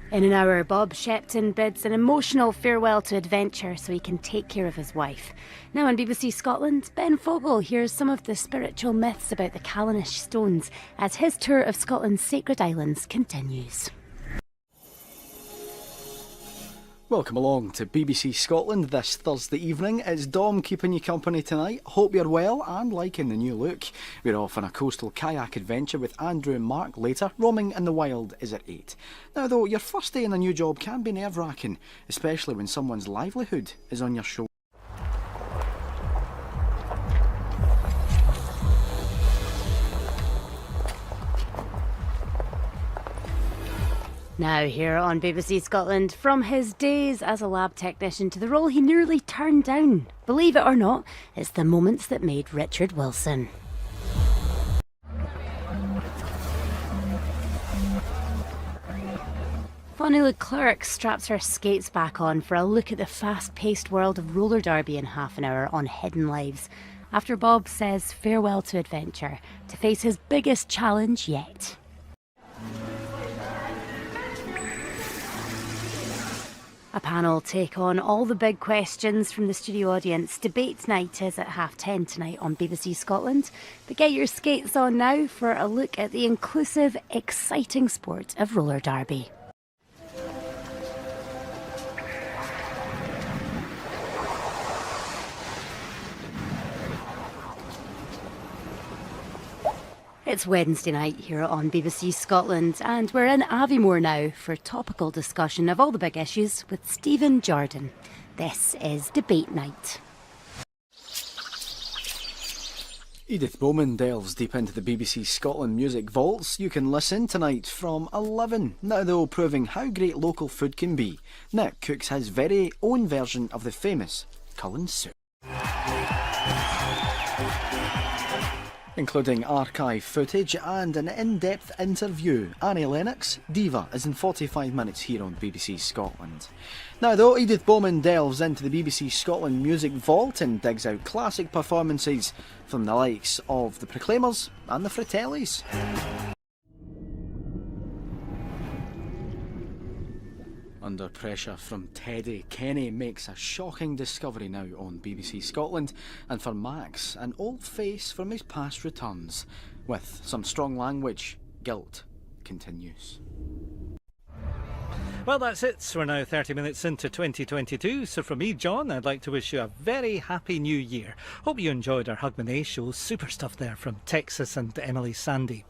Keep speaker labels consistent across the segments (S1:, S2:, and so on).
S1: In an hour, Bob Shepton bids an emotional farewell to adventure so he can take care of his wife. Now on BBC Scotland, Ben Fogel hears some of the spiritual myths about the Callanish stones as his tour of Scotland's sacred islands continues.
S2: Welcome along to BBC Scotland this Thursday evening. It's Dom keeping you company tonight. Hope you're well and liking the new look. We're off on a coastal kayak adventure with Andrew and Mark later. Roaming in the wild is at 8. Now though, your first day in a new job can be nerve-wracking, especially when someone's livelihood is on your shoulders.
S1: Now here on BBC Scotland, from his days as a lab technician to the role he nearly turned down. Believe it or not, it's the moments that made Richard Wilson. Bonnie Leclerc straps her skates back on for a look at the fast-paced world of roller derby in half an hour on Hidden Lives, after Bob says farewell to adventure to face his biggest challenge yet. A panel take on all the big questions from the studio audience. Debate night is at 10:30 tonight on BBC Scotland. But get your skates on now for a look at the inclusive, exciting sport of roller derby. It's Wednesday night here on BBC Scotland and we're in Aviemore now for topical discussion of all the big issues with Stephen Jordan. This is Debate Night.
S2: Edith Bowman delves deep into the BBC Scotland music vaults. You can listen tonight from 11. Now though, proving how great local food can be, Nick cooks his very own version of the famous Cullen soup, including archive footage and an in-depth interview. Annie Lennox, Diva, is in 45 minutes here on BBC Scotland. Now though, Edith Bowman delves into the BBC Scotland music vault and digs out classic performances from the likes of the Proclaimers and the Fratellis. Under pressure from Teddy, Kenny makes a shocking discovery now on BBC Scotland, and for Max, an old face from his past returns. With some strong language, guilt continues.
S3: Well, that's it. So we're now 30 minutes into 2022. So from me, John, I'd like to wish you a very happy new year. Hope you enjoyed our Hogmanay show. Super stuff there from Texas and Emily Sandy.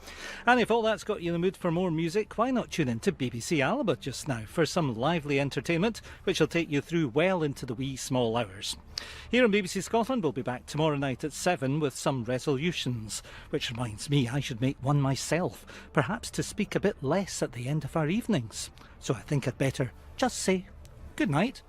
S3: And if all that's got you in the mood for more music, why not tune in to BBC Alba just now for some lively entertainment, which will take you through well into the wee small hours. Here on BBC Scotland, we'll be back tomorrow night at 7 with some resolutions, which reminds me I should make one myself, perhaps to speak a bit less at the end of our evenings. So I think I'd better just say good night.